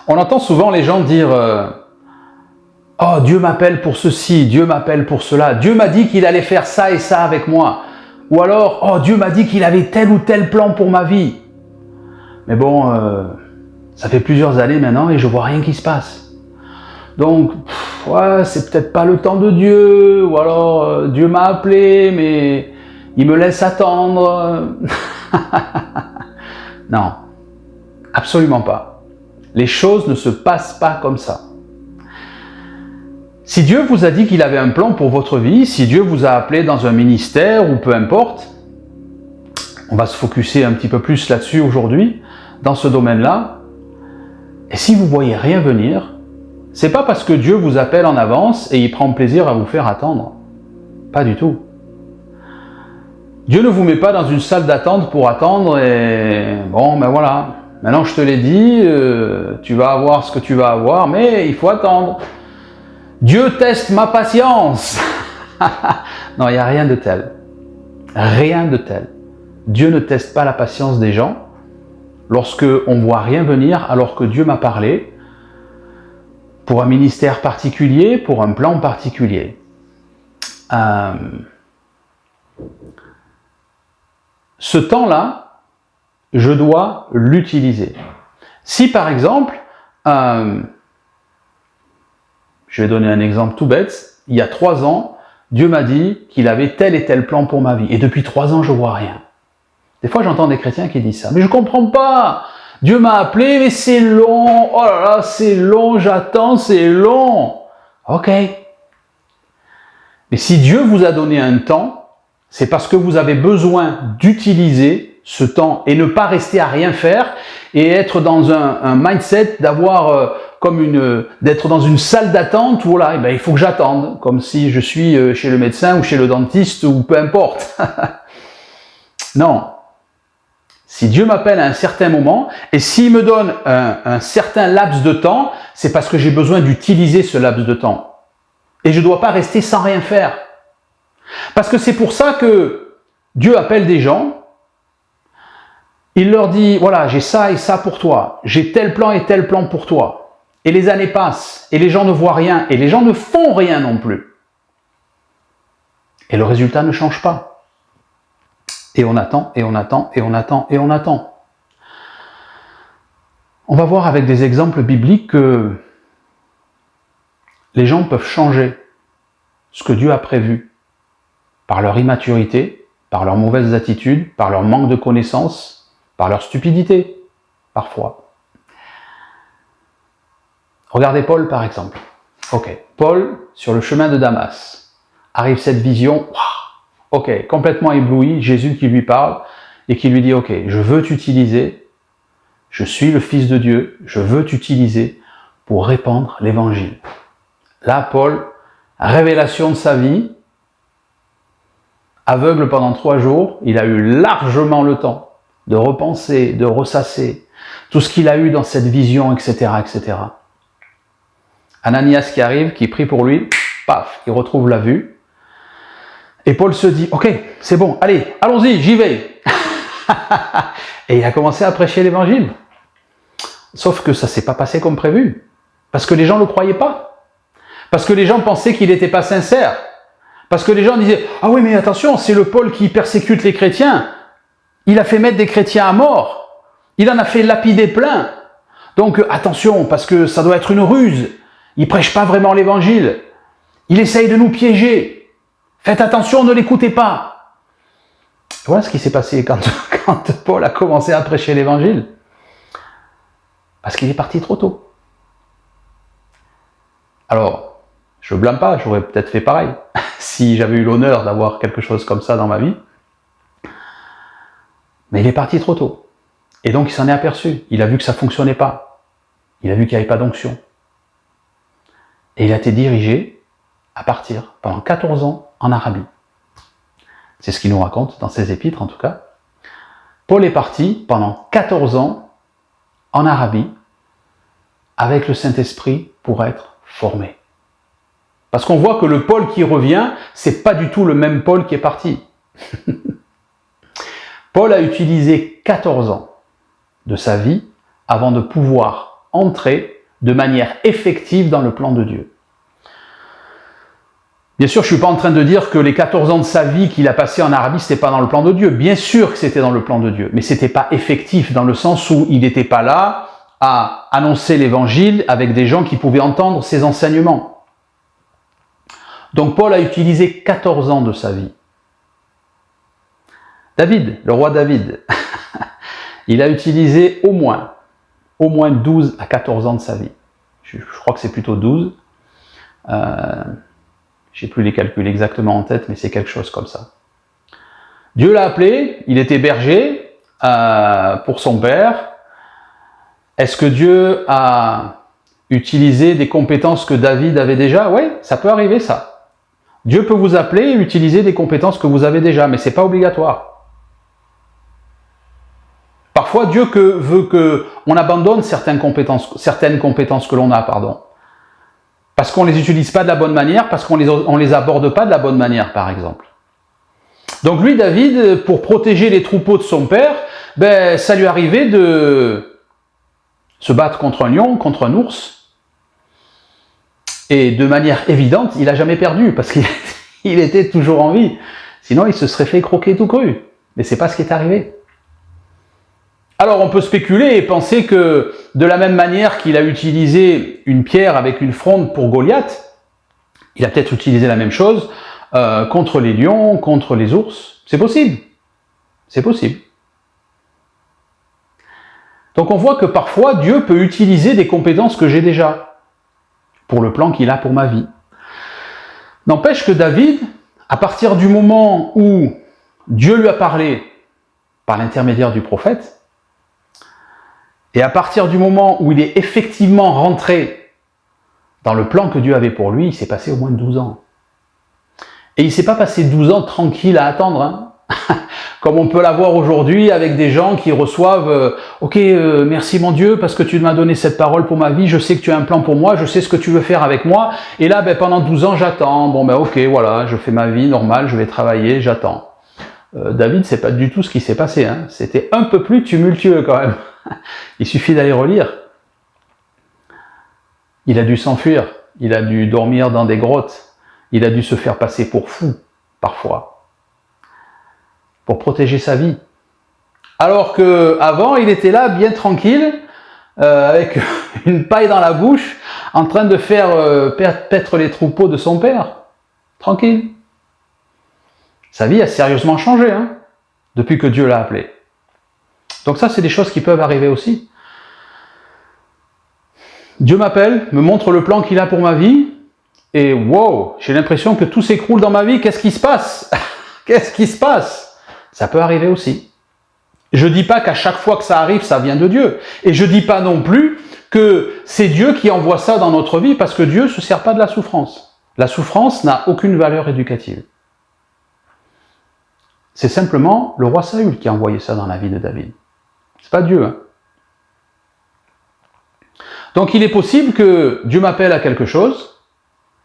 On entend souvent les gens dire oh, Dieu m'appelle pour ceci, Dieu m'appelle pour cela, Dieu m'a dit qu'il allait faire ça et ça avec moi. Ou alors, oh, Dieu m'a dit qu'il avait tel ou tel plan pour ma vie. Mais bon, ça fait plusieurs années maintenant et je vois rien qui se passe. Donc, ouais, c'est peut-être pas le temps de Dieu, ou alors Dieu m'a appelé, mais il me laisse attendre. Non, absolument pas. Les choses ne se passent pas comme ça. Si Dieu vous a dit qu'il avait un plan pour votre vie, si Dieu vous a appelé dans un ministère ou peu importe, on va se focuser un petit peu plus là-dessus aujourd'hui, dans ce domaine-là. Et si vous voyez rien venir, c'est pas parce que Dieu vous appelle en avance et il prend plaisir à vous faire attendre. Pas du tout. Dieu ne vous met pas dans une salle d'attente pour attendre et bon, ben voilà, maintenant je te l'ai dit, tu vas avoir ce que tu vas avoir, mais il faut attendre. Dieu teste ma patience. Non, il n'y a rien de tel. Rien de tel. Dieu ne teste pas la patience des gens lorsque on ne voit rien venir alors que Dieu m'a parlé pour un ministère particulier, pour un plan particulier. Ce temps-là, je dois l'utiliser. Si par exemple, je vais donner un exemple tout bête, il y a 3 ans, Dieu m'a dit qu'il avait tel et tel plan pour ma vie. Et depuis 3 ans, je ne vois rien. Des fois, j'entends des chrétiens qui disent ça. Mais je ne comprends pas. Dieu m'a appelé, mais c'est long. Oh là là, c'est long, j'attends, c'est long. Ok. Mais si Dieu vous a donné un temps, c'est parce que vous avez besoin d'utiliser ce temps et ne pas rester à rien faire et être dans un mindset d'avoir d'être dans une salle d'attente où voilà, il faut que j'attende, comme si je suis chez le médecin ou chez le dentiste ou peu importe. Non. Si Dieu m'appelle à un certain moment et s'il me donne un certain laps de temps, c'est parce que j'ai besoin d'utiliser ce laps de temps. Et je ne dois pas rester sans rien faire. Parce que c'est pour ça que Dieu appelle des gens, il leur dit, voilà, j'ai ça et ça pour toi, j'ai tel plan et tel plan pour toi. Et les années passent, et les gens ne voient rien, et les gens ne font rien non plus. Et le résultat ne change pas. Et on attend, et on attend, et on attend, et on attend. On va voir avec des exemples bibliques que les gens peuvent changer ce que Dieu a prévu par leur immaturité, par leurs mauvaises attitudes, par leur manque de connaissances, par leur stupidité, parfois. Regardez Paul par exemple. Ok, Paul, sur le chemin de Damas, arrive cette vision, ok, complètement ébloui, Jésus qui lui parle et qui lui dit, ok, je veux t'utiliser, je suis le Fils de Dieu, je veux t'utiliser pour répandre l'évangile. Là, Paul, révélation de sa vie, aveugle pendant 3 jours, il a eu largement le temps de repenser, de ressasser tout ce qu'il a eu dans cette vision, etc., etc. Ananias qui arrive, qui prie pour lui, paf, il retrouve la vue. Et Paul se dit, ok, c'est bon, allez, allons-y, j'y vais. Et il a commencé à prêcher l'évangile. Sauf que ça ne s'est pas passé comme prévu. Parce que les gens ne le croyaient pas. Parce que les gens pensaient qu'il n'était pas sincère. Parce que les gens disaient, ah oui, mais attention, c'est le Paul qui persécute les chrétiens. Il a fait mettre des chrétiens à mort. Il en a fait lapider plein. Donc attention, parce que ça doit être une ruse. Il prêche pas vraiment l'évangile. Il essaye de nous piéger. Faites attention, ne l'écoutez pas. Voilà ce qui s'est passé quand Paul a commencé à prêcher l'évangile. Parce qu'il est parti trop tôt. Alors, je ne blâme pas, j'aurais peut-être fait pareil, si j'avais eu l'honneur d'avoir quelque chose comme ça dans ma vie. Mais il est parti trop tôt. Et donc il s'en est aperçu. Il a vu que ça ne fonctionnait pas. Il a vu qu'il n'y avait pas d'onction. Et il a été dirigé à partir pendant 14 ans en Arabie. C'est ce qu'il nous raconte dans ses épîtres en tout cas. Paul est parti pendant 14 ans en Arabie avec le Saint-Esprit pour être formé. Parce qu'on voit que le Paul qui revient, c'est pas du tout le même Paul qui est parti. Paul a utilisé 14 ans de sa vie avant de pouvoir entrer de manière effective dans le plan de Dieu. Bien sûr, je ne suis pas en train de dire que les 14 ans de sa vie qu'il a passé en Arabie, ce n'était pas dans le plan de Dieu. Bien sûr que c'était dans le plan de Dieu, mais ce n'était pas effectif dans le sens où il n'était pas là à annoncer l'évangile avec des gens qui pouvaient entendre ses enseignements. Donc Paul a utilisé 14 ans de sa vie. David, le roi David, il a utilisé au moins 12 à 14 ans de sa vie. Je crois que c'est plutôt 12. Je n'ai plus les calculs exactement en tête, mais c'est quelque chose comme ça. Dieu l'a appelé, il était berger pour son père. Est-ce que Dieu a utilisé des compétences que David avait déjà? Oui, ça peut arriver ça. Dieu peut vous appeler et utiliser des compétences que vous avez déjà, mais ce n'est pas obligatoire. Parfois, Dieu veut qu'on abandonne certaines compétences que l'on a, parce qu'on ne les utilise pas de la bonne manière, parce qu'on les aborde pas de la bonne manière, par exemple. Donc lui, David, pour protéger les troupeaux de son père, ça lui arrivait de se battre contre un lion, contre un ours, et de manière évidente, il n'a jamais perdu, parce qu'il était toujours en vie. Sinon, il se serait fait croquer tout cru. Mais ce n'est pas ce qui est arrivé. Alors on peut spéculer et penser que de la même manière qu'il a utilisé une pierre avec une fronde pour Goliath, il a peut-être utilisé la même chose contre les lions, contre les ours. C'est possible. C'est possible. Donc on voit que parfois Dieu peut utiliser des compétences que j'ai déjà pour le plan qu'il a pour ma vie. N'empêche que David, à partir du moment où Dieu lui a parlé par l'intermédiaire du prophète, et à partir du moment où il est effectivement rentré dans le plan que Dieu avait pour lui, il s'est passé au moins 12 ans. Et il ne s'est pas passé 12 ans tranquille à attendre, hein. Comme on peut l'avoir aujourd'hui avec des gens qui reçoivent « Ok, merci mon Dieu parce que tu m'as donné cette parole pour ma vie, je sais que tu as un plan pour moi, je sais ce que tu veux faire avec moi. » Et là, pendant 12 ans, j'attends. Ok, voilà, je fais ma vie normale, je vais travailler, j'attends. David, c'est pas du tout ce qui s'est passé, hein. C'était un peu plus tumultueux quand même. Il suffit d'aller relire. Il a dû s'enfuir, il a dû dormir dans des grottes, il a dû se faire passer pour fou, parfois, pour protéger sa vie. Alors qu'avant, il était là, bien tranquille, avec une paille dans la bouche, en train de faire paître les troupeaux de son père. Tranquille. Sa vie a sérieusement changé, hein, depuis que Dieu l'a appelé. Donc ça, c'est des choses qui peuvent arriver aussi. Dieu m'appelle, me montre le plan qu'il a pour ma vie, et wow, j'ai l'impression que tout s'écroule dans ma vie, qu'est-ce qui se passe? Qu'est-ce qui se passe? Ça peut arriver aussi. Je ne dis pas qu'à chaque fois que ça arrive, ça vient de Dieu. Et je ne dis pas non plus que c'est Dieu qui envoie ça dans notre vie, parce que Dieu ne se sert pas de la souffrance. La souffrance n'a aucune valeur éducative. C'est simplement le roi Saül qui a envoyé ça dans la vie de David. C'est pas Dieu, hein. Donc il est possible que Dieu m'appelle à quelque chose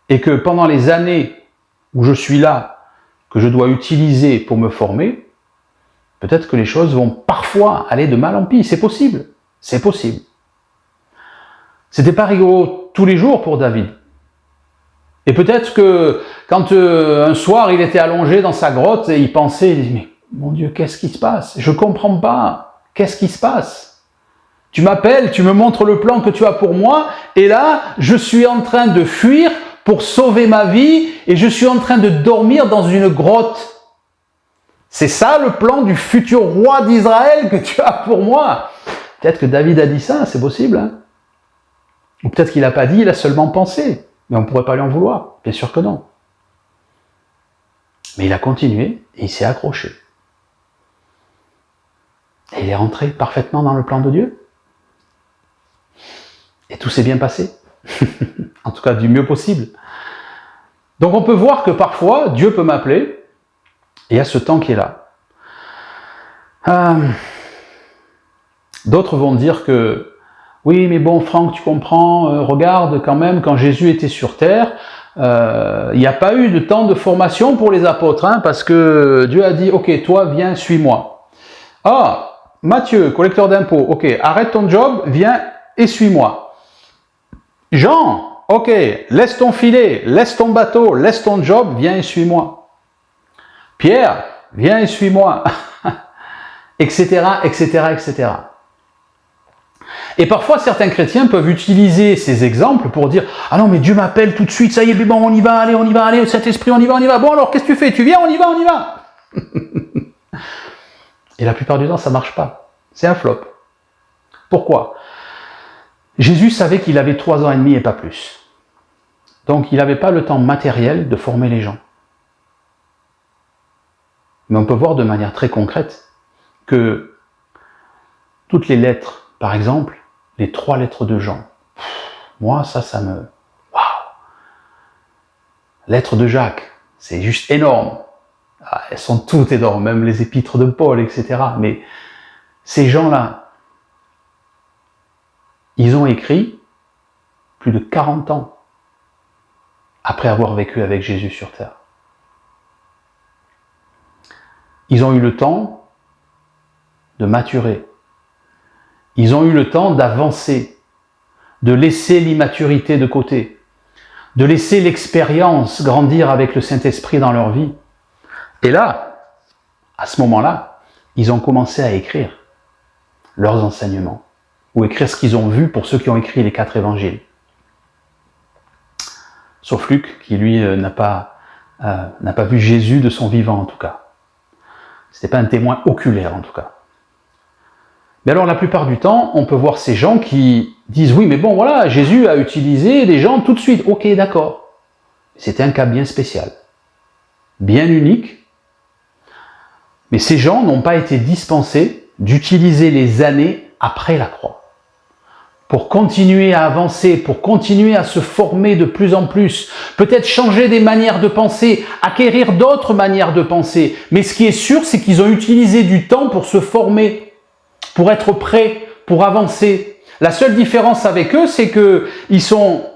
et que pendant les années où je suis là, que je dois utiliser pour me former, peut-être que les choses vont parfois aller de mal en pis. C'est possible. C'est possible. C'était pas rigolo tous les jours pour David. Et peut-être que quand un soir il était allongé dans sa grotte et il pensait, il dit, mais mon Dieu, qu'est-ce qui se passe? Je comprends pas. Qu'est-ce qui se passe? Tu m'appelles, tu me montres le plan que tu as pour moi, et là, je suis en train de fuir pour sauver ma vie, et je suis en train de dormir dans une grotte. C'est ça le plan du futur roi d'Israël que tu as pour moi. Peut-être que David a dit ça, c'est possible, hein. Ou peut-être qu'il n'a pas dit, il a seulement pensé. Mais on ne pourrait pas lui en vouloir. Bien sûr que non. Mais il a continué et il s'est accroché. Et il est rentré parfaitement dans le plan de Dieu. Et tout s'est bien passé. En tout cas, du mieux possible. Donc on peut voir que parfois, Dieu peut m'appeler et il y a ce temps qui est là. D'autres vont dire que oui, mais bon, Franck, tu comprends, regarde quand même, quand Jésus était sur terre, il n'y a pas eu de temps de formation pour les apôtres, hein, parce que Dieu a dit, ok, toi, viens, suis-moi. Ah, Matthieu, collecteur d'impôts, ok, arrête ton job, viens essuie-moi. Jean, ok, laisse ton filet, laisse ton bateau, laisse ton job, viens, essuie-moi. Pierre, viens, essuie-moi. Etc., etc., etc. Et parfois, certains chrétiens peuvent utiliser ces exemples pour dire « Ah non, mais Dieu m'appelle tout de suite, ça y est, bon, on y va, allez, Saint-Esprit, on y va. Bon alors, qu'est-ce que tu fais? Tu viens, on y va. » Et la plupart du temps, ça ne marche pas. C'est un flop. Pourquoi? Jésus savait qu'il avait 3 ans et demi et pas plus. Donc, il n'avait pas le temps matériel de former les gens. Mais on peut voir de manière très concrète que toutes les lettres, par exemple, les 3 lettres de Jean, moi, ça me... Waouh! Lettres de Jacques, c'est juste énorme. Ah, elles sont toutes énormes, même les épîtres de Paul, etc. Mais ces gens-là, ils ont écrit plus de 40 ans après avoir vécu avec Jésus sur terre. Ils ont eu le temps de maturer. Ils ont eu le temps d'avancer, de laisser l'immaturité de côté, de laisser l'expérience grandir avec le Saint-Esprit dans leur vie. Et là, à ce moment-là, ils ont commencé à écrire leurs enseignements, ou écrire ce qu'ils ont vu pour ceux qui ont écrit les 4 évangiles. Sauf Luc, qui lui n'a pas vu Jésus de son vivant en tout cas. Ce n'était pas un témoin oculaire en tout cas. Mais alors la plupart du temps, on peut voir ces gens qui disent « Oui, mais bon voilà, Jésus a utilisé des gens tout de suite. » Ok, d'accord. C'était un cas bien spécial, bien unique. Mais ces gens n'ont pas été dispensés d'utiliser les années après la croix pour continuer à avancer, pour continuer à se former de plus en plus, peut-être changer des manières de penser, acquérir d'autres manières de penser. Mais ce qui est sûr, c'est qu'ils ont utilisé du temps pour se former, pour être prêts, pour avancer. La seule différence avec eux, c'est qu'ils sont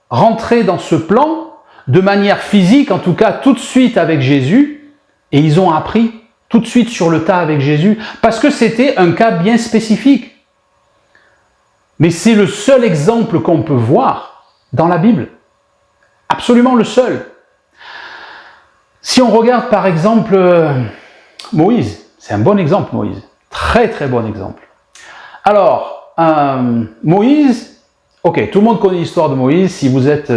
rentrés dans ce plan de manière physique, en tout cas tout de suite avec Jésus, et ils ont appris tout de suite sur le tas avec Jésus, parce que c'était un cas bien spécifique. Mais c'est le seul exemple qu'on peut voir dans la Bible. Absolument le seul. Si on regarde par exemple Moïse, c'est un bon exemple Moïse. Très très bon exemple. Alors, Moïse, ok, tout le monde connaît l'histoire de Moïse. Si vous êtes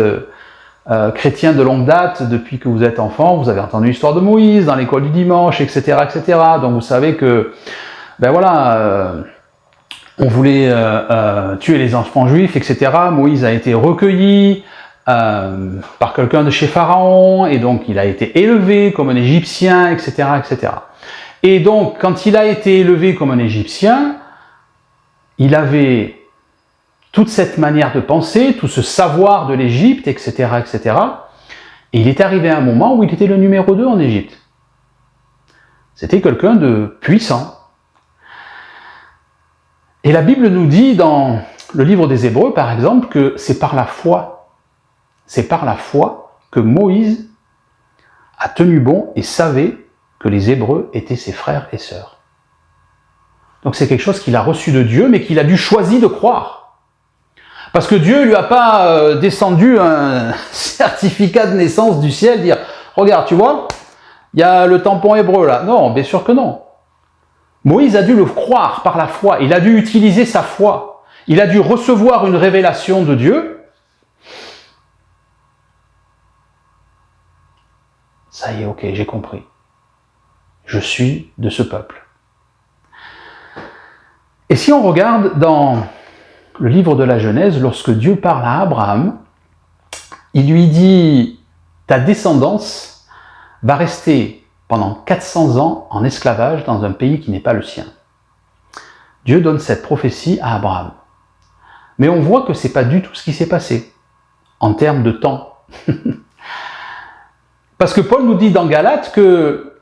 chrétien de longue date, depuis que vous êtes enfant, vous avez entendu l'histoire de Moïse dans l'école du dimanche, etc., etc. Donc vous savez que, ben voilà, on voulait tuer les enfants juifs, etc. Moïse a été recueilli par quelqu'un de chez Pharaon, et donc il a été élevé comme un Égyptien, etc., etc. Et donc, quand il a été élevé comme un Égyptien, il avait toute cette manière de penser, tout ce savoir de l'Égypte, etc., etc. Et il est arrivé à un moment où il était le numéro 2 en Égypte. C'était quelqu'un de puissant. Et la Bible nous dit dans le livre des Hébreux, par exemple, que c'est par la foi que Moïse a tenu bon et savait que les Hébreux étaient ses frères et sœurs. Donc c'est quelque chose qu'il a reçu de Dieu, mais qu'il a dû choisir de croire. Parce que Dieu ne lui a pas descendu un certificat de naissance du ciel, dire « Regarde, tu vois, il y a le tampon hébreu là. » Non, bien sûr que non. Moïse a dû le croire par la foi, il a dû utiliser sa foi, il a dû recevoir une révélation de Dieu. Ça y est, ok, j'ai compris. Je suis de ce peuple. Et si on regarde dans le livre de la Genèse, lorsque Dieu parle à Abraham, il lui dit « Ta descendance va rester pendant 400 ans en esclavage dans un pays qui n'est pas le sien. » Dieu donne cette prophétie à Abraham. Mais on voit que ce n'est pas du tout ce qui s'est passé, en termes de temps. Parce que Paul nous dit dans Galates que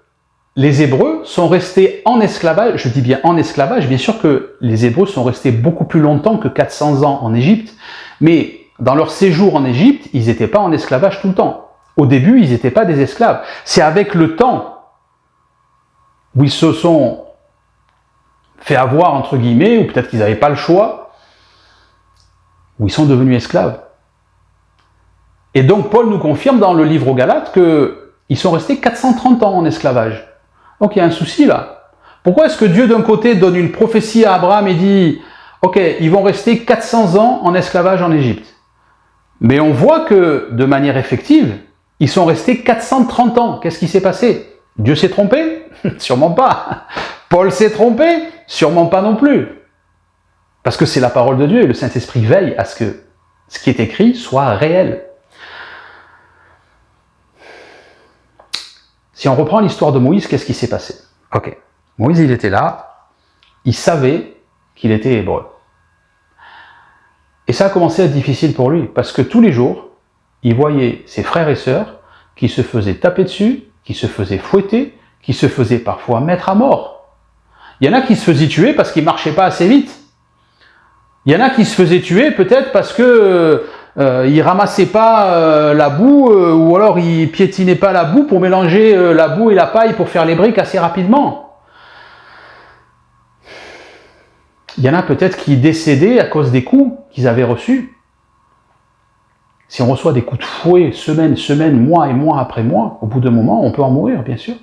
les Hébreux sont restés en esclavage, je dis bien en esclavage, bien sûr que les Hébreux sont restés beaucoup plus longtemps que 400 ans en Égypte, mais dans leur séjour en Égypte, ils n'étaient pas en esclavage tout le temps. Au début, ils n'étaient pas des esclaves. C'est avec le temps où ils se sont fait avoir, entre guillemets, ou peut-être qu'ils n'avaient pas le choix, où ils sont devenus esclaves. Et donc Paul nous confirme dans le livre aux Galates qu'ils sont restés 430 ans en esclavage. Donc il y a un souci là. Pourquoi est-ce que Dieu d'un côté donne une prophétie à Abraham et dit « Ok, ils vont rester 400 ans en esclavage en Égypte ». Mais on voit que de manière effective, ils sont restés 430 ans. Qu'est-ce qui s'est passé? Dieu s'est trompé? Sûrement pas. Paul s'est trompé? Sûrement pas non plus. Parce que c'est la parole de Dieu et le Saint-Esprit veille à ce que ce qui est écrit soit réel. Si on reprend l'histoire de Moïse, qu'est-ce qui s'est passé? Ok, Moïse il était là, il savait qu'il était hébreu. Et ça a commencé à être difficile pour lui, parce que tous les jours, il voyait ses frères et sœurs qui se faisaient taper dessus, qui se faisaient fouetter, qui se faisaient parfois mettre à mort. Il y en a qui se faisaient tuer parce qu'ils ne marchaient pas assez vite. Il y en a qui se faisaient tuer peut-être parce que ils ramassaient pas la boue ou alors ils piétinaient pas la boue pour mélanger la boue et la paille pour faire les briques assez rapidement. Il y en a peut-être qui décédaient à cause des coups qu'ils avaient reçus. Si on reçoit des coups de fouet semaine, mois et mois après mois, au bout d'un moment, on peut en mourir, bien sûr.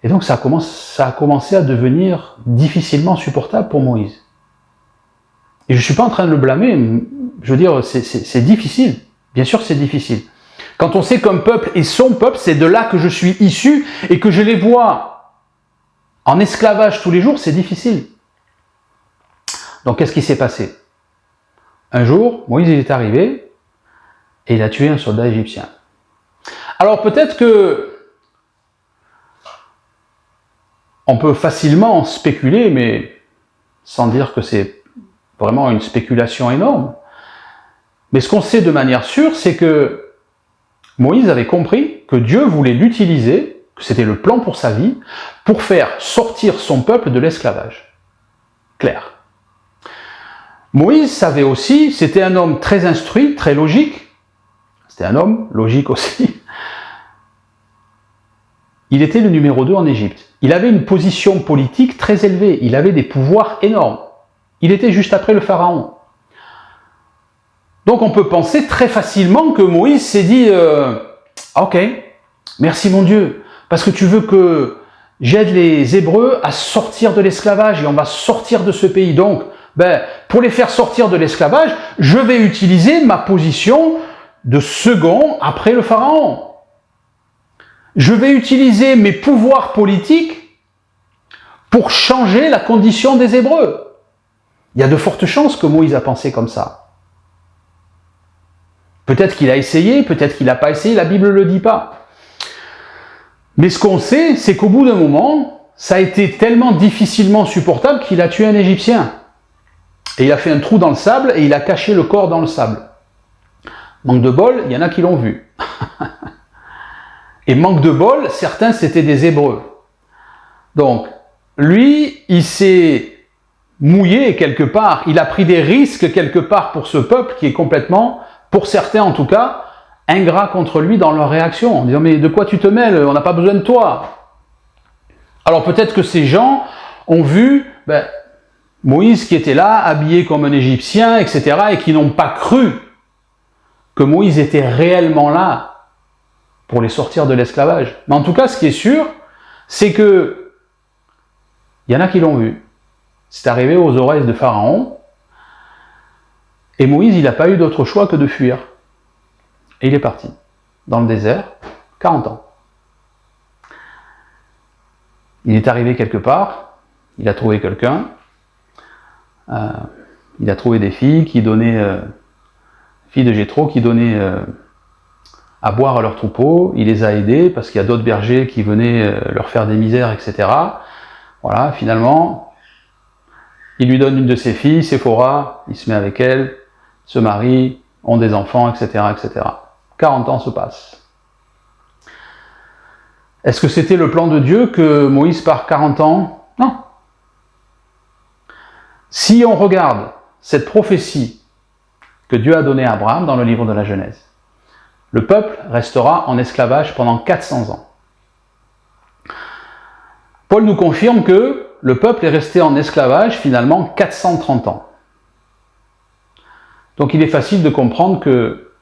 Et donc ça a commencé à devenir difficilement supportable pour Moïse. Et je ne suis pas en train de le blâmer, je veux dire, c'est difficile. Bien sûr que c'est difficile. Quand on sait qu'un peuple est son peuple, c'est de là que je suis issu et que je les vois en esclavage tous les jours, c'est difficile. Donc qu'est-ce qui s'est passé? Un jour, Moïse est arrivé et il a tué un soldat égyptien. Alors peut-être que on peut facilement spéculer, mais sans dire que c'est vraiment une spéculation énorme. Mais ce qu'on sait de manière sûre, c'est que Moïse avait compris que Dieu voulait l'utiliser, que c'était le plan pour sa vie, pour faire sortir son peuple de l'esclavage. Clair. Moïse savait aussi, c'était un homme très instruit, très logique, c'était un homme logique aussi. Il était le numéro 2 en Égypte. Il avait une position politique très élevée, il avait des pouvoirs énormes. Il était juste après le pharaon. Donc on peut penser très facilement que Moïse s'est dit ok, merci mon Dieu, parce que tu veux que j'aide les Hébreux à sortir de l'esclavage et on va sortir de ce pays. Donc, pour les faire sortir de l'esclavage, je vais utiliser ma position de second après le pharaon. Je vais utiliser mes pouvoirs politiques pour changer la condition des Hébreux. Il y a de fortes chances que Moïse a pensé comme ça. Peut-être qu'il a essayé, peut-être qu'il n'a pas essayé, la Bible ne le dit pas. Mais ce qu'on sait, c'est qu'au bout d'un moment, ça a été tellement difficilement supportable qu'il a tué un Égyptien. Et il a fait un trou dans le sable et il a caché le corps dans le sable. Manque de bol, il y en a qui l'ont vu. Et manque de bol, certains c'était des Hébreux. Donc, lui, il s'est mouillé quelque part, il a pris des risques quelque part pour ce peuple qui est complètement, pour certains en tout cas, ingrat contre lui dans leur réaction, en disant mais de quoi tu te mêles, on n'a pas besoin de toi. Alors peut-être que ces gens ont vu Moïse qui était là, habillé comme un Égyptien, etc., et qui n'ont pas cru que Moïse était réellement là pour les sortir de l'esclavage. Mais en tout cas, ce qui est sûr, c'est que il y en a qui l'ont vu. C'est arrivé aux oreilles de Pharaon, et Moïse, il n'a pas eu d'autre choix que de fuir. Et il est parti, dans le désert, 40 ans. Il est arrivé quelque part, il a trouvé quelqu'un, il a trouvé des filles qui donnaient, filles de Jéthro, qui donnaient à boire à leurs troupeaux, il les a aidés, parce qu'il y a d'autres bergers qui venaient leur faire des misères, etc. Voilà, finalement, il lui donne une de ses filles, Séphora, il se met avec elle, se marie, ont des enfants, etc., etc. 40 ans se passent. Est-ce que c'était le plan de Dieu que Moïse part 40 ans? Non. Si on regarde cette prophétie que Dieu a donnée à Abraham dans le livre de la Genèse, le peuple restera en esclavage pendant 400 ans. Paul nous confirme que le peuple est resté en esclavage finalement 430 ans. Donc il est facile de comprendre que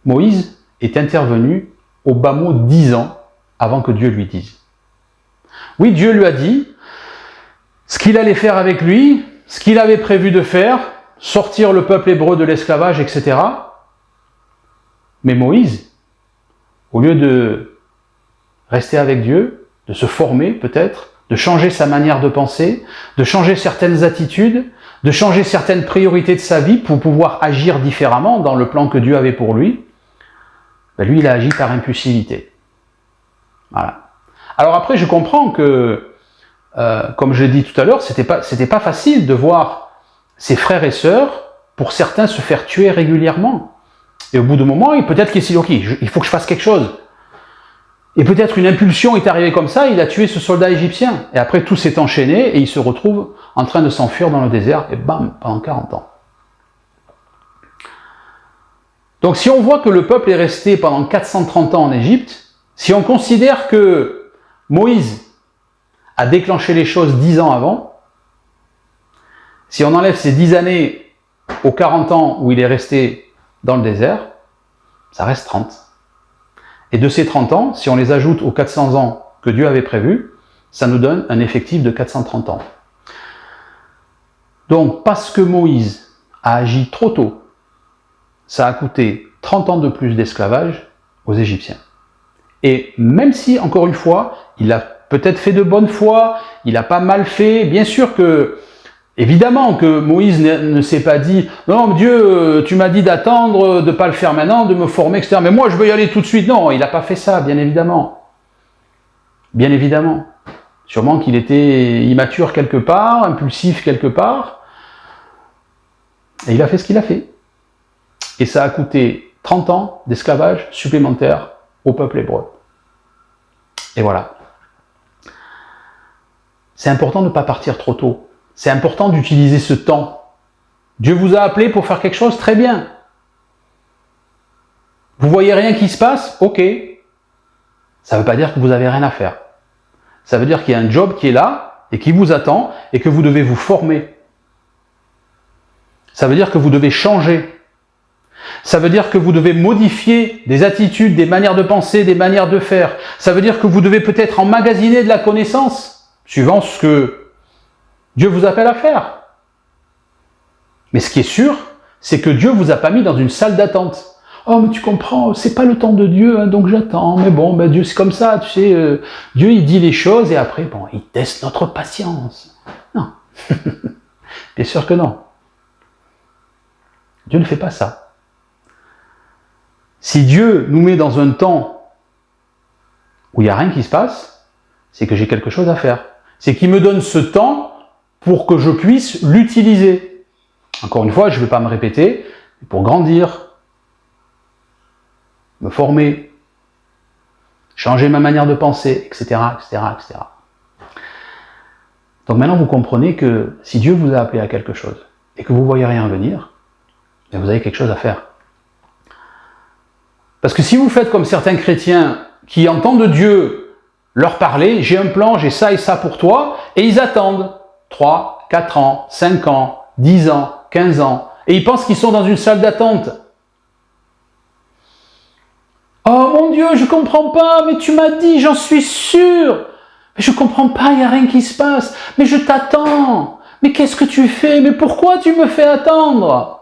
Moïse est intervenu au bas mot 10 ans avant que Dieu lui dise. Oui, Dieu lui a dit ce qu'il allait faire avec lui, ce qu'il avait prévu de faire, sortir le peuple hébreu de l'esclavage, etc. Mais Moïse, au lieu de rester avec Dieu, de se former peut-être, de changer sa manière de penser, de changer certaines attitudes, de changer certaines priorités de sa vie pour pouvoir agir différemment dans le plan que Dieu avait pour lui, ben lui, il a agi par impulsivité. Voilà. Alors après, je comprends que, comme je l'ai dit tout à l'heure, c'était pas facile de voir ses frères et sœurs, pour certains, se faire tuer régulièrement. Et au bout d'un moment, peut-être qu'il s'est dit, ok, il faut que je fasse quelque chose. Et peut-être une impulsion est arrivée comme ça, il a tué ce soldat égyptien. Et après, tout s'est enchaîné et il se retrouve en train de s'enfuir dans le désert, et bam, pendant 40 ans. Donc si on voit que le peuple est resté pendant 430 ans en Égypte, si on considère que Moïse a déclenché les choses 10 ans avant, si on enlève ces 10 années aux 40 ans où il est resté dans le désert, ça reste 30. Et de ces 30 ans, si on les ajoute aux 400 ans que Dieu avait prévus, ça nous donne un effectif de 430 ans. Donc, parce que Moïse a agi trop tôt, ça a coûté 30 ans de plus d'esclavage aux Égyptiens. Et même si, encore une fois, il a peut-être fait de bonne foi, il a pas mal fait, bien sûr que, évidemment que Moïse ne s'est pas dit « Non, Dieu, tu m'as dit d'attendre, de ne pas le faire maintenant, de me former, etc. Mais moi, je veux y aller tout de suite. » Non, il n'a pas fait ça, bien évidemment. Bien évidemment. Sûrement qu'il était immature quelque part, impulsif quelque part. Et il a fait ce qu'il a fait. Et ça a coûté 30 ans d'esclavage supplémentaire au peuple hébreu. Et voilà. C'est important de ne pas partir trop tôt. C'est important d'utiliser ce temps. Dieu vous a appelé pour faire quelque chose, très bien. Vous voyez rien qui se passe, ok. Ça ne veut pas dire que vous n'avez rien à faire. Ça veut dire qu'il y a un job qui est là et qui vous attend et que vous devez vous former. Ça veut dire que vous devez changer. Ça veut dire que vous devez modifier des attitudes, des manières de penser, des manières de faire. Ça veut dire que vous devez peut-être emmagasiner de la connaissance, suivant ce que Dieu vous appelle à faire. Mais ce qui est sûr, c'est que Dieu vous a pas mis dans une salle d'attente. Oh, mais tu comprends, c'est pas le temps de Dieu, hein, donc j'attends. Mais bon, ben Dieu, c'est comme ça, tu sais. Dieu, il dit les choses et après, bon, il teste notre patience. Non. Bien sûr que non. Dieu ne fait pas ça. Si Dieu nous met dans un temps où il n'y a rien qui se passe, c'est que j'ai quelque chose à faire. C'est qu'il me donne ce temps pour que je puisse l'utiliser. Encore une fois, je ne vais pas me répéter, pour grandir, me former, changer ma manière de penser, etc., etc., etc. Donc maintenant, vous comprenez que si Dieu vous a appelé à quelque chose et que vous ne voyez rien venir, vous avez quelque chose à faire. Parce que si vous faites comme certains chrétiens qui entendent Dieu leur parler, j'ai un plan, j'ai ça et ça pour toi, et ils attendent 3, 4 ans, 5 ans, 10 ans, 15 ans, et ils pensent qu'ils sont dans une salle d'attente. Oh mon Dieu, je comprends pas, mais tu m'as dit, j'en suis sûr. Mais je comprends pas, il n'y a rien qui se passe. Mais je t'attends. Mais qu'est-ce que tu fais? Mais pourquoi tu me fais attendre?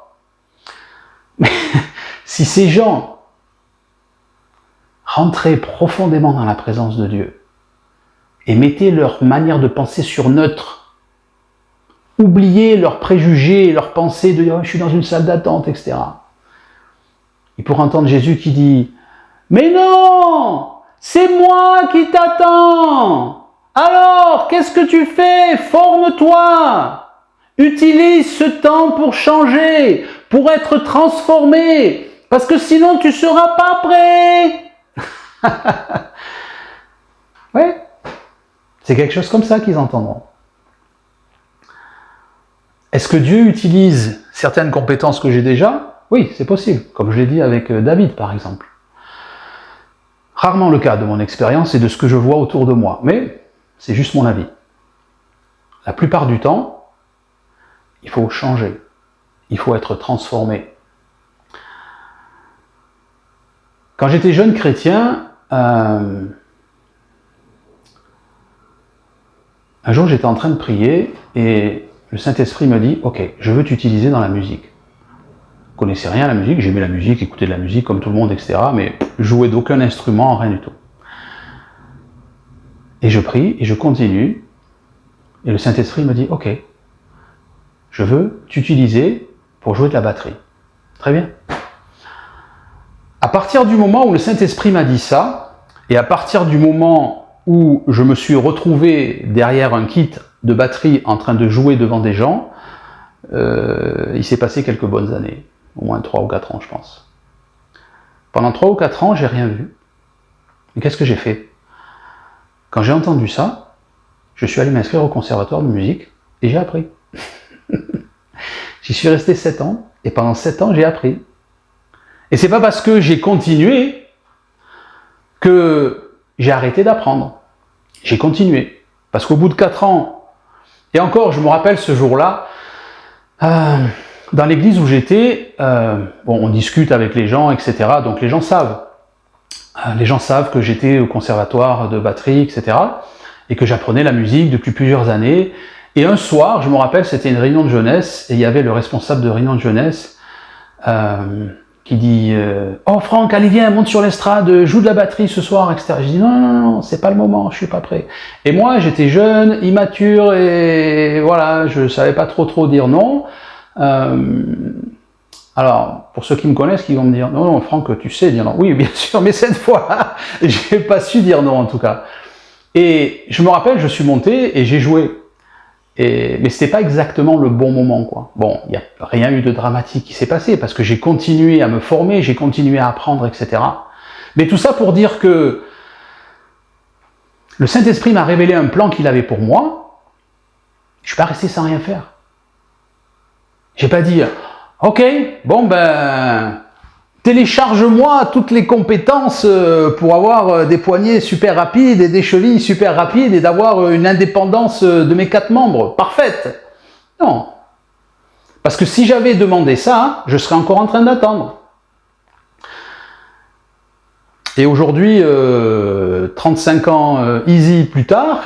Mais si ces gens rentraient profondément dans la présence de Dieu et mettaient leur manière de penser sur neutre, oubliaient leurs préjugés, leurs pensées de oh, je suis dans une salle d'attente, etc. Ils pourraient entendre Jésus qui dit mais non, c'est moi qui t'attends. Alors, qu'est-ce que tu fais? Forme-toi. Utilise ce temps pour changer, pour être transformé, parce que sinon tu ne seras pas prêt. Oui, c'est quelque chose comme ça qu'ils entendront. Est-ce que Dieu utilise certaines compétences que j'ai déjà? Oui, c'est possible, comme je l'ai dit avec David par exemple. Rarement le cas de mon expérience et de ce que je vois autour de moi, mais c'est juste mon avis. La plupart du temps, il faut changer. il faut être transformé. Quand j'étais jeune chrétien, un jour j'étais en train de prier et le Saint-Esprit me dit « Ok, je veux t'utiliser dans la musique ». Je ne connaissais rien à la musique, j'aimais la musique, écouter de la musique comme tout le monde, etc. Mais jouer d'aucun instrument, rien du tout. Et je prie et je continue. Et le Saint-Esprit me dit « Ok, je veux t'utiliser pour jouer de la batterie. » Très bien. À partir du moment où le Saint-Esprit m'a dit ça, et à partir du moment où je me suis retrouvé derrière un kit de batterie en train de jouer devant des gens, il s'est passé quelques bonnes années, au moins 3 ou 4 ans je pense. Pendant 3 ou 4 ans, j'ai rien vu. Mais qu'est-ce que j'ai fait? Quand j'ai entendu ça, je suis allé m'inscrire au conservatoire de musique et j'ai appris. J'y suis resté 7 ans et pendant 7 ans, j'ai appris. Et c'est pas parce que j'ai continué que j'ai arrêté d'apprendre. J'ai continué. Parce qu'au bout de 4 ans, et encore, je me rappelle ce jour-là, dans l'église où j'étais, on discute avec les gens, etc. Donc les gens savent. Les gens savent que j'étais au conservatoire de batterie, etc. Et que j'apprenais la musique depuis plusieurs années. Et un soir, je me rappelle, c'était une réunion de jeunesse, et il y avait le responsable de réunion de jeunesse qui dit oh Franck, allez viens, monte sur l'estrade, joue de la batterie ce soir, etc. Je dis non, c'est pas le moment, je suis pas prêt. Et moi, j'étais jeune, immature, et voilà, je savais pas trop dire non. Alors, pour ceux qui me connaissent, qui vont me dire non, Franck, tu sais dire non. Oui, bien sûr, mais cette fois, j'ai pas su dire non en tout cas. Et je me rappelle, je suis monté et j'ai joué. Mais c'était pas exactement le bon moment, quoi. Bon, il n'y a rien eu de dramatique qui s'est passé, parce que j'ai continué à me former, j'ai continué à apprendre, etc. Mais tout ça pour dire que le Saint-Esprit m'a révélé un plan qu'il avait pour moi, je suis pas resté sans rien faire. J'ai pas dit, ok, bon ben, télécharge-moi toutes les compétences pour avoir des poignets super rapides et des chevilles super rapides et d'avoir une indépendance de mes 4 membres parfaite. Non. Parce que si j'avais demandé ça, je serais encore en train d'attendre. Et aujourd'hui, 35 ans easy plus tard,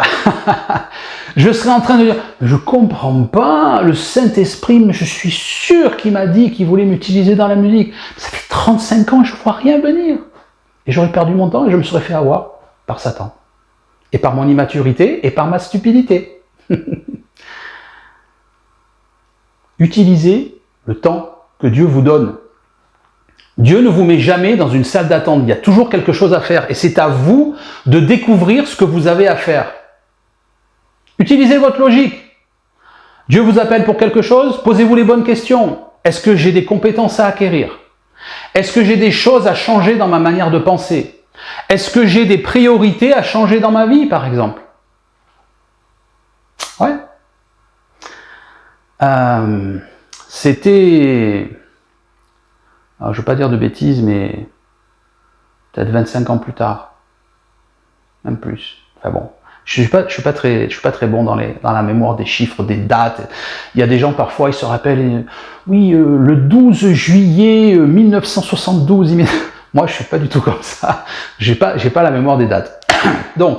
je serais en train de dire, je comprends pas, le Saint-Esprit, je suis sûr qu'il m'a dit qu'il voulait m'utiliser dans la musique. Ça fait 35 ans, je ne vois rien venir. Et j'aurais perdu mon temps et je me serais fait avoir par Satan. Et par mon immaturité et par ma stupidité. Utilisez le temps que Dieu vous donne. Dieu ne vous met jamais dans une salle d'attente. Il y a toujours quelque chose à faire. Et c'est à vous de découvrir ce que vous avez à faire. Utilisez votre logique. Dieu vous appelle pour quelque chose, posez-vous les bonnes questions. Est-ce que j'ai des compétences à acquérir? Est-ce que j'ai des choses à changer dans ma manière de penser? Est-ce que j'ai des priorités à changer dans ma vie, par exemple? Ouais. C'était... Alors, je ne veux pas dire de bêtises, mais peut-être 25 ans plus tard. Même plus. Enfin bon. Je suis pas très bon dans la mémoire des chiffres, des dates. Il y a des gens, parfois, ils se rappellent, oui, le 12 juillet 1972. Moi, je suis pas du tout comme ça. J'ai pas la mémoire des dates. Donc,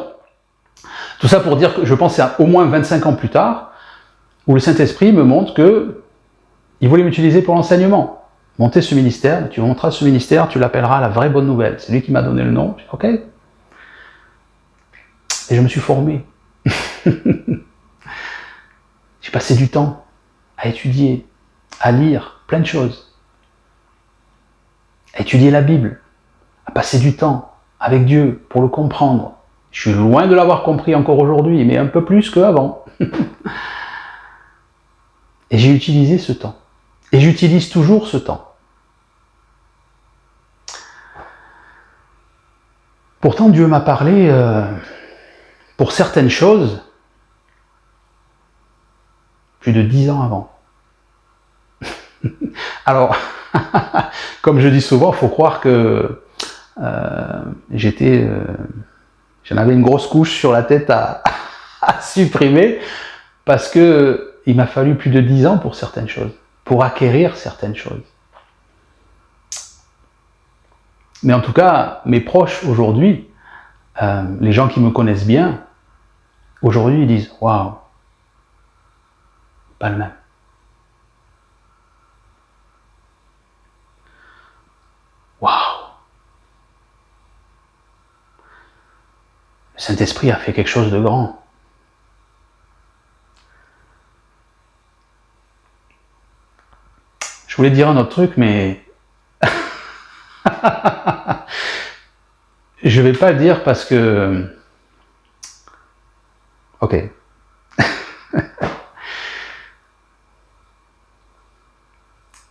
tout ça pour dire que je pense à au moins 25 ans plus tard, où le Saint-Esprit me montre que il voulait m'utiliser pour l'enseignement. Monter ce ministère, tu monteras ce ministère, tu l'appelleras la vraie bonne nouvelle. C'est lui qui m'a donné le nom. Ok. Et je me suis formé. J'ai passé du temps à étudier, à lire plein de choses, à étudier la Bible, à passer du temps avec Dieu pour le comprendre. Je suis loin de l'avoir compris encore aujourd'hui, mais un peu plus qu'avant. Et j'ai utilisé ce temps. Et j'utilise toujours ce temps. Pourtant, Dieu m'a parlé pour certaines choses plus de 10 ans avant. Alors, comme je dis souvent, il faut croire que j'en avais une grosse couche sur la tête à supprimer, parce que il m'a fallu plus de 10 ans pour certaines choses. pour acquérir certaines choses. Mais en tout cas, mes proches aujourd'hui, les gens qui me connaissent bien, aujourd'hui ils disent « Waouh, pas le même ». Waouh. Le Saint-Esprit a fait quelque chose de grand. Je voulais dire un autre truc, mais je vais pas le dire parce que... Ok.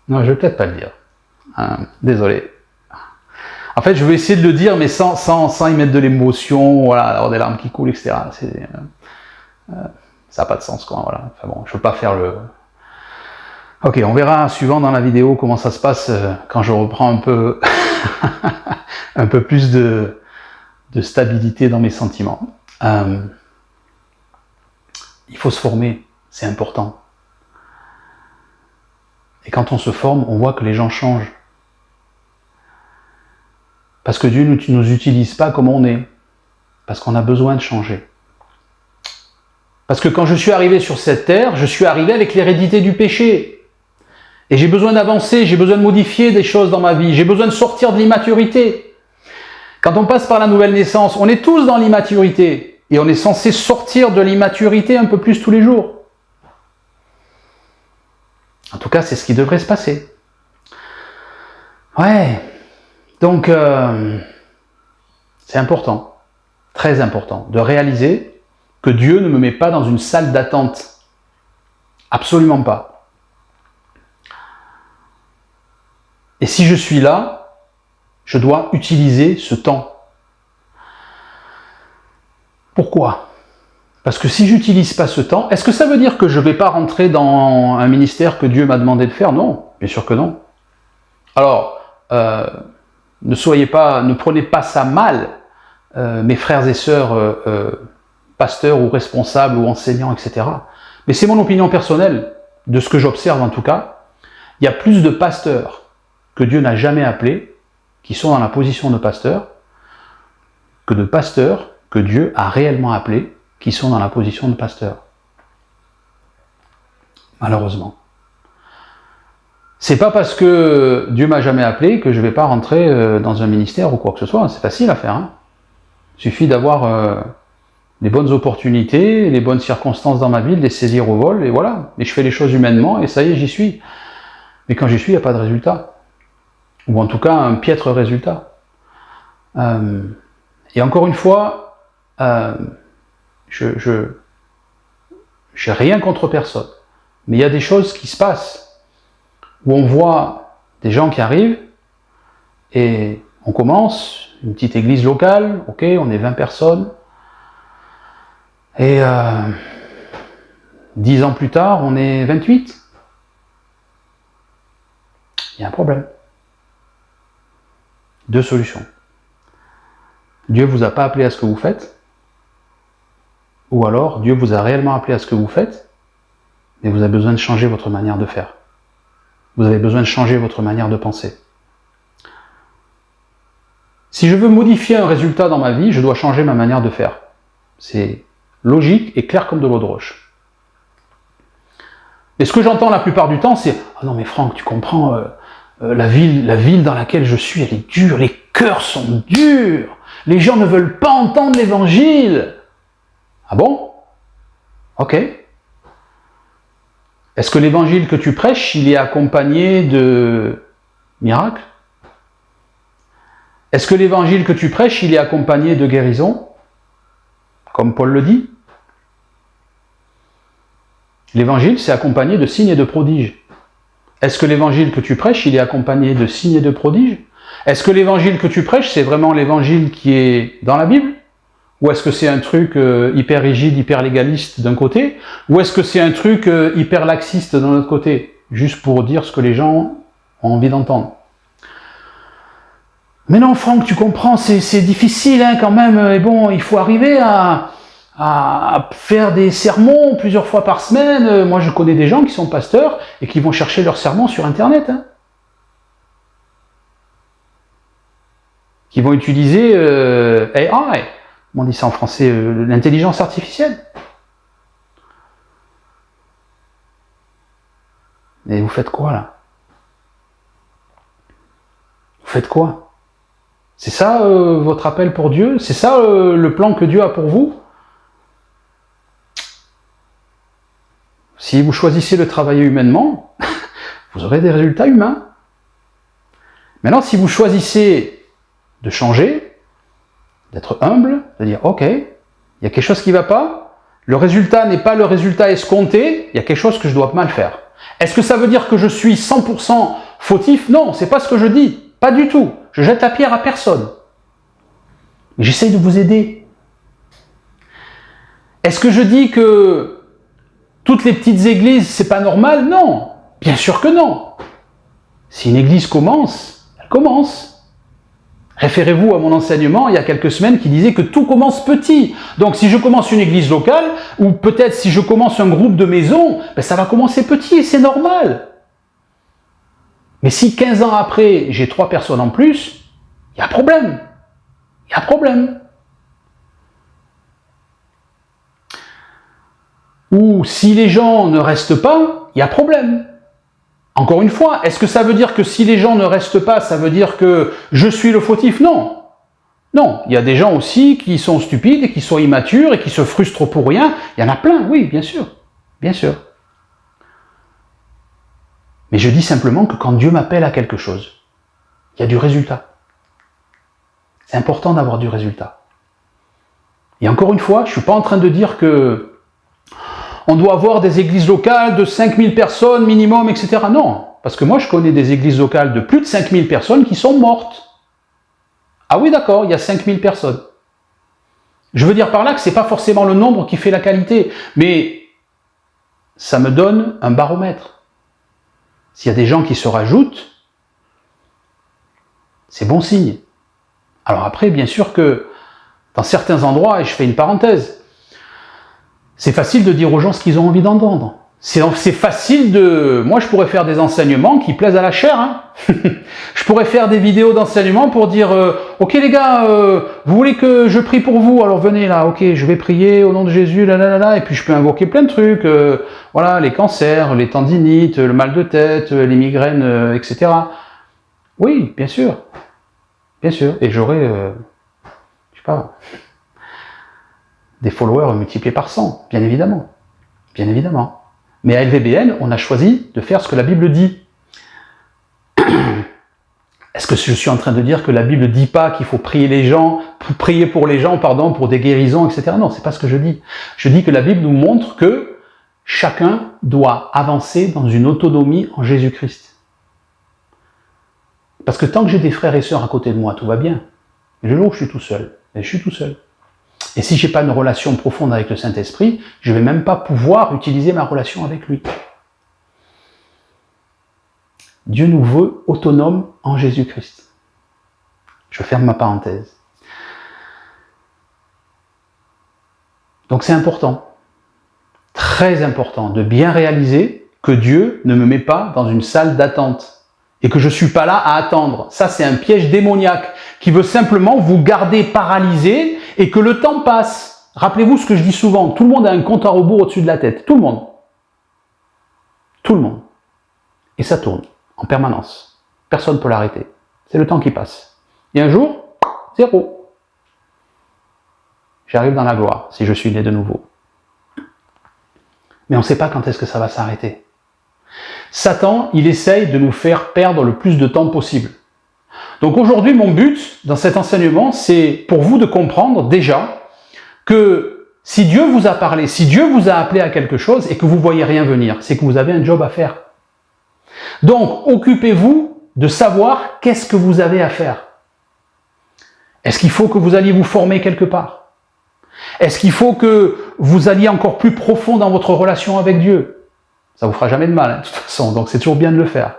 Non, je vais peut-être pas le dire. Désolé. En fait, je vais essayer de le dire, mais sans y mettre de l'émotion, voilà, avoir des larmes qui coulent, etc. Ça n'a pas de sens, quoi. Voilà. Enfin bon, je veux pas faire le... Ok, on verra suivant dans la vidéo comment ça se passe quand je reprends un peu, un peu plus de stabilité dans mes sentiments. Il faut se former, c'est important. Et quand on se forme, on voit que les gens changent. Parce que Dieu ne nous utilise pas comme on est. Parce qu'on a besoin de changer. Parce que quand je suis arrivé sur cette terre, je suis arrivé avec l'hérédité du péché. Et j'ai besoin d'avancer, j'ai besoin de modifier des choses dans ma vie, j'ai besoin de sortir de l'immaturité. Quand on passe par la nouvelle naissance, on est tous dans l'immaturité. Et on est censé sortir de l'immaturité un peu plus tous les jours. En tout cas, c'est ce qui devrait se passer. Ouais. Donc, c'est important, très important, de réaliser que Dieu ne me met pas dans une salle d'attente. Absolument pas. Et si je suis là, je dois utiliser ce temps. Pourquoi ? Parce que si j'utilise pas ce temps, est-ce que ça veut dire que je ne vais pas rentrer dans un ministère que Dieu m'a demandé de faire ? Non, bien sûr que non. Alors, ne prenez pas ça mal, mes frères et sœurs, pasteurs ou responsables ou enseignants, etc. Mais c'est mon opinion personnelle, de ce que j'observe en tout cas. Il y a plus de pasteurs que Dieu n'a jamais appelés, qui sont dans la position de pasteur, que de pasteurs que Dieu a réellement appelés, qui sont dans la position de pasteur. Malheureusement. C'est pas parce que Dieu m'a jamais appelé que je vais pas rentrer dans un ministère ou quoi que ce soit. C'est facile à faire. Hein. Il suffit d'avoir les bonnes opportunités, les bonnes circonstances dans ma vie, de les saisir au vol, et voilà. Et je fais les choses humainement, et ça y est, j'y suis. Mais quand j'y suis, il n'y a pas de résultat. Ou en tout cas, un piètre résultat. Et encore une fois, j'ai rien contre personne. Mais il y a des choses qui se passent, où on voit des gens qui arrivent, et on commence, une petite église locale, ok, on est 20 personnes, et 10 ans plus tard, on est 28. Il y a un problème. Deux solutions. Dieu ne vous a pas appelé à ce que vous faites, ou alors Dieu vous a réellement appelé à ce que vous faites, mais vous avez besoin de changer votre manière de faire. Vous avez besoin de changer votre manière de penser. Si je veux modifier un résultat dans ma vie, je dois changer ma manière de faire. C'est logique et clair comme de l'eau de roche. Et ce que j'entends la plupart du temps, c'est « Ah non mais Franck, tu comprends, la ville dans laquelle je suis, elle est dure, les cœurs sont durs, les gens ne veulent pas entendre l'évangile. » Ah bon ? Ok. Est-ce que l'évangile que tu prêches, il est accompagné de miracles ? Est-ce que l'évangile que tu prêches, il est accompagné de guérison ? Comme Paul le dit. L'évangile, c'est accompagné de signes et de prodiges. Est-ce que l'évangile que tu prêches, il est accompagné de signes et de prodiges ? Est-ce que l'évangile que tu prêches, c'est vraiment l'évangile qui est dans la Bible ? Ou est-ce que c'est un truc hyper rigide, hyper légaliste d'un côté ? Ou est-ce que c'est un truc hyper laxiste d'un autre côté ? Juste pour dire ce que les gens ont envie d'entendre. Mais non, Franck, tu comprends, c'est difficile hein, quand même. Et bon, il faut arriver à à faire des sermons plusieurs fois par semaine. Moi, je connais des gens qui sont pasteurs et qui vont chercher leurs sermons sur Internet. Hein. Qui vont utiliser AI, on dit ça en français, l'intelligence artificielle. Et vous faites quoi là? Vous faites quoi? C'est ça votre appel pour Dieu? C'est ça le plan que Dieu a pour vous? Si vous choisissez de travailler humainement, vous aurez des résultats humains. Maintenant, si vous choisissez de changer, d'être humble, de dire ok, il y a quelque chose qui ne va pas, le résultat n'est pas le résultat escompté, il y a quelque chose que je dois mal faire. Est-ce que ça veut dire que je suis 100% fautif? Non, c'est pas ce que je dis, pas du tout. Je jette la pierre à personne. Mais j'essaye de vous aider. Est-ce que je dis que toutes les petites églises, c'est pas normal? Non, bien sûr que non. Si une église commence, elle commence. Référez-vous à mon enseignement il y a quelques semaines qui disait que tout commence petit. Donc si je commence une église locale, ou peut-être si je commence un groupe de maisons, ben ça va commencer petit et c'est normal. Mais si 15 ans après, j'ai 3 personnes en plus, il y a problème. Il y a problème. Ou si les gens ne restent pas, il y a problème. Encore une fois, est-ce que ça veut dire que si les gens ne restent pas, ça veut dire que je suis le fautif? Non. Non, il y a des gens aussi qui sont stupides et qui sont immatures et qui se frustrent pour rien. Il y en a plein, oui, bien sûr. Bien sûr. Mais je dis simplement que quand Dieu m'appelle à quelque chose, il y a du résultat. C'est important d'avoir du résultat. Et encore une fois, je ne suis pas en train de dire que on doit avoir des églises locales de 5000 personnes minimum, etc. Non, parce que moi je connais des églises locales de plus de 5000 personnes qui sont mortes. Ah oui, d'accord, il y a 5000 personnes. Je veux dire par là que ce n'est pas forcément le nombre qui fait la qualité, mais ça me donne un baromètre. S'il y a des gens qui se rajoutent, c'est bon signe. Alors après, bien sûr que dans certains endroits, et je fais une parenthèse, c'est facile de dire aux gens ce qu'ils ont envie d'entendre. C'est facile de... Moi, je pourrais faire des enseignements qui plaisent à la chair. Hein. Je pourrais faire des vidéos d'enseignement pour dire ok les gars, vous voulez que je prie pour vous? Alors venez là, ok, je vais prier au nom de Jésus, là, là, là, là. Et puis je peux invoquer plein de trucs. Voilà, les cancers, les tendinites, le mal de tête, les migraines, etc. Oui, bien sûr. Bien sûr. Et j'aurai, je sais pas... des followers multipliés par 100, bien évidemment. Bien évidemment. Mais à LVBN, on a choisi de faire ce que la Bible dit. Est-ce que je suis en train de dire que la Bible ne dit pas qu'il faut prier pour les gens, pour des guérisons, etc. Non, c'est pas ce que je dis. Je dis que la Bible nous montre que chacun doit avancer dans une autonomie en Jésus-Christ. Parce que tant que j'ai des frères et sœurs à côté de moi, tout va bien. Mais le jour où je suis tout seul, je suis tout seul. Et si je n'ai pas une relation profonde avec le Saint-Esprit, je ne vais même pas pouvoir utiliser ma relation avec lui. Dieu nous veut autonomes en Jésus-Christ. Je ferme ma parenthèse. Donc c'est important, très important, de bien réaliser que Dieu ne me met pas dans une salle d'attente et que je ne suis pas là à attendre. Ça, c'est un piège démoniaque qui veut simplement vous garder paralysé et que le temps passe. Rappelez-vous ce que je dis souvent, tout le monde a un compte à rebours au-dessus de la tête. Tout le monde. Tout le monde. Et ça tourne en permanence. Personne ne peut l'arrêter. C'est le temps qui passe. Et un jour, 0. J'arrive dans la gloire, si je suis né de nouveau. Mais on ne sait pas quand est-ce que ça va s'arrêter. Satan, il essaye de nous faire perdre le plus de temps possible. Donc aujourd'hui, mon but dans cet enseignement, c'est pour vous de comprendre déjà que si Dieu vous a parlé, si Dieu vous a appelé à quelque chose et que vous ne voyez rien venir, c'est que vous avez un job à faire. Donc, occupez-vous de savoir qu'est-ce que vous avez à faire. Est-ce qu'il faut que vous alliez vous former quelque part? Est-ce qu'il faut que vous alliez encore plus profond dans votre relation avec Dieu? Ça vous fera jamais de mal, hein, de toute façon, donc c'est toujours bien de le faire.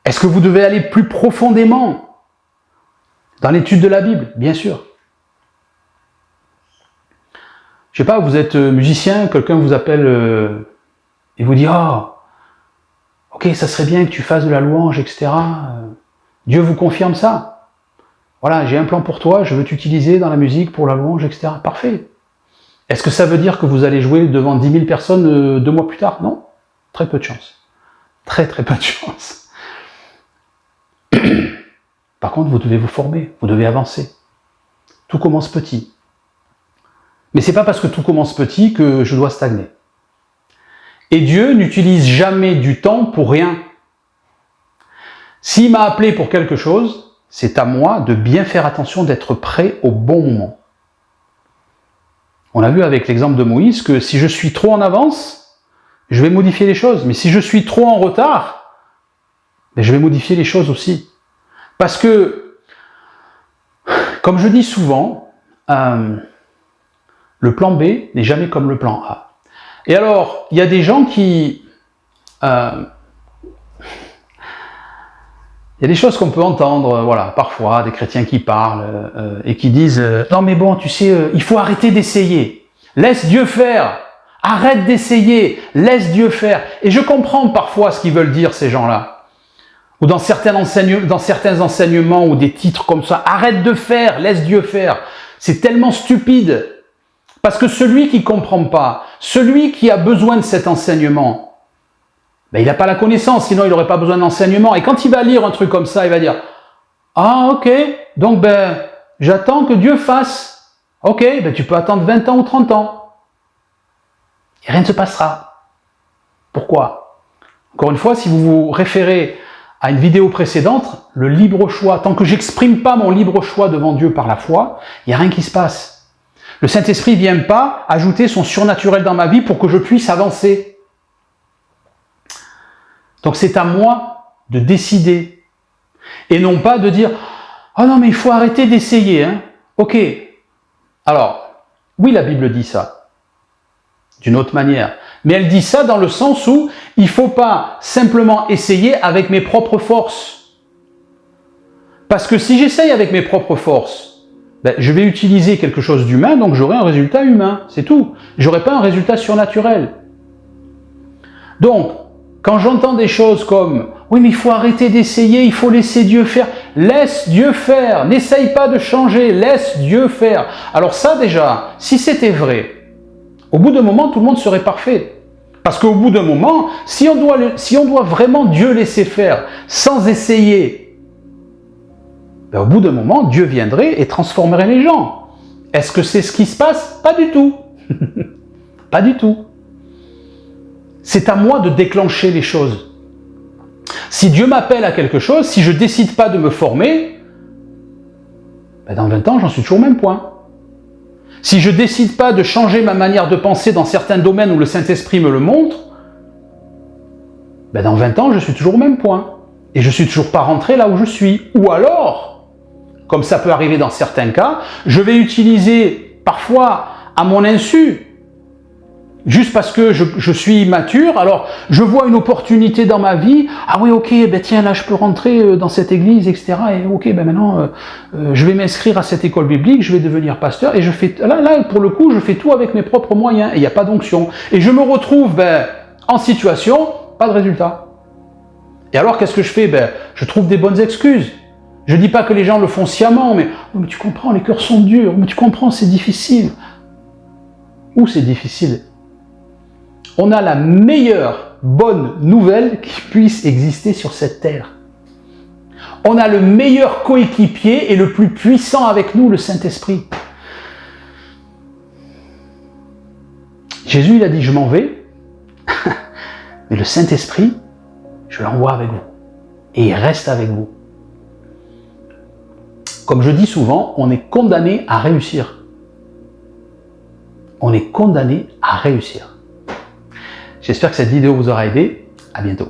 Est-ce que vous devez aller plus profondément dans l'étude de la Bible? Bien sûr. Je sais pas, vous êtes musicien, quelqu'un vous appelle et vous dit « Oh, ok, ça serait bien que tu fasses de la louange, etc. » Dieu vous confirme ça. Voilà, j'ai un plan pour toi, je veux t'utiliser dans la musique pour la louange, etc. Parfait. Est-ce que ça veut dire que vous allez jouer devant 10 000 personnes 2 mois plus tard? Non. Très peu de chance. Très peu de chance. Par contre, vous devez vous former, vous devez avancer. Tout commence petit. Mais c'est pas parce que tout commence petit que je dois stagner. Et Dieu n'utilise jamais du temps pour rien. S'il m'a appelé pour quelque chose, c'est à moi de bien faire attention d'être prêt au bon moment. On a vu avec l'exemple de Moïse que si je suis trop en avance, je vais modifier les choses. Mais si je suis trop en retard, je vais modifier les choses aussi. Parce que, comme je dis souvent, le plan B n'est jamais comme le plan A. Et alors, il y a des gens qui... il y a des choses qu'on peut entendre, voilà, parfois, des chrétiens qui parlent et qui disent « Non mais bon, tu sais, il faut arrêter d'essayer. Laisse Dieu faire. Arrête d'essayer. Laisse Dieu faire. » Et je comprends parfois ce qu'ils veulent dire, ces gens-là. Ou dans certains enseignements ou des titres comme ça, arrête de faire, laisse Dieu faire. C'est tellement stupide. Parce que celui qui ne comprend pas, celui qui a besoin de cet enseignement, ben, il n'a pas la connaissance, sinon il n'aurait pas besoin d'enseignement. Et quand il va lire un truc comme ça, il va dire « Ah ok, donc ben, j'attends que Dieu fasse. Ok, ben, tu peux attendre 20 ans ou 30 ans. Et rien ne se passera. » Pourquoi? Encore une fois, si vous vous référez à une vidéo précédente, le libre choix, tant que j'exprime pas mon libre choix devant Dieu par la foi, il n'y a rien qui se passe. Le Saint-Esprit ne vient pas ajouter son surnaturel dans ma vie pour que je puisse avancer. Donc c'est à moi de décider. Et non pas de dire « Oh non mais il faut arrêter d'essayer. Hein. » Ok. Alors, oui la Bible dit ça. D'une autre manière. Mais elle dit ça dans le sens où il ne faut pas simplement essayer avec mes propres forces. Parce que si j'essaye avec mes propres forces, ben, je vais utiliser quelque chose d'humain, donc j'aurai un résultat humain, c'est tout. Je n'aurai pas un résultat surnaturel. Donc, quand j'entends des choses comme « Oui, mais il faut arrêter d'essayer, il faut laisser Dieu faire. » Laisse Dieu faire, n'essaye pas de changer, laisse Dieu faire. Alors ça déjà, si c'était vrai, au bout d'un moment, tout le monde serait parfait. Parce qu'au bout d'un moment, si on doit vraiment Dieu laisser faire sans essayer, ben au bout d'un moment, Dieu viendrait et transformerait les gens. Est-ce que c'est ce qui se passe? Pas du tout. Pas du tout. C'est à moi de déclencher les choses. Si Dieu m'appelle à quelque chose, si je ne décide pas de me former, ben dans 20 ans, j'en suis toujours au même point. Si je ne décide pas de changer ma manière de penser dans certains domaines où le Saint-Esprit me le montre, ben dans 20 ans, je suis toujours au même point. Et je ne suis toujours pas rentré là où je suis. Ou alors, comme ça peut arriver dans certains cas, je vais utiliser parfois à mon insu, juste parce que je suis mature, alors je vois une opportunité dans ma vie, ah oui ok, ben tiens là je peux rentrer dans cette église, etc. Et ok, ben maintenant je vais m'inscrire à cette école biblique, je vais devenir pasteur, et je fais, là pour le coup je fais tout avec mes propres moyens, et il n'y a pas d'onction. Et je me retrouve en situation, pas de résultat. Et alors qu'est-ce que je fais? Je trouve des bonnes excuses. Je ne dis pas que les gens le font sciemment, mais tu comprends, les cœurs sont durs, mais tu comprends, c'est difficile. Où c'est difficile? On a la meilleure bonne nouvelle qui puisse exister sur cette terre. On a le meilleur coéquipier et le plus puissant avec nous, le Saint-Esprit. Jésus, il a dit, je m'en vais, mais le Saint-Esprit, je l'envoie avec vous. Et il reste avec vous. Comme je dis souvent, on est condamné à réussir. On est condamné à réussir. J'espère que cette vidéo vous aura aidé. À bientôt.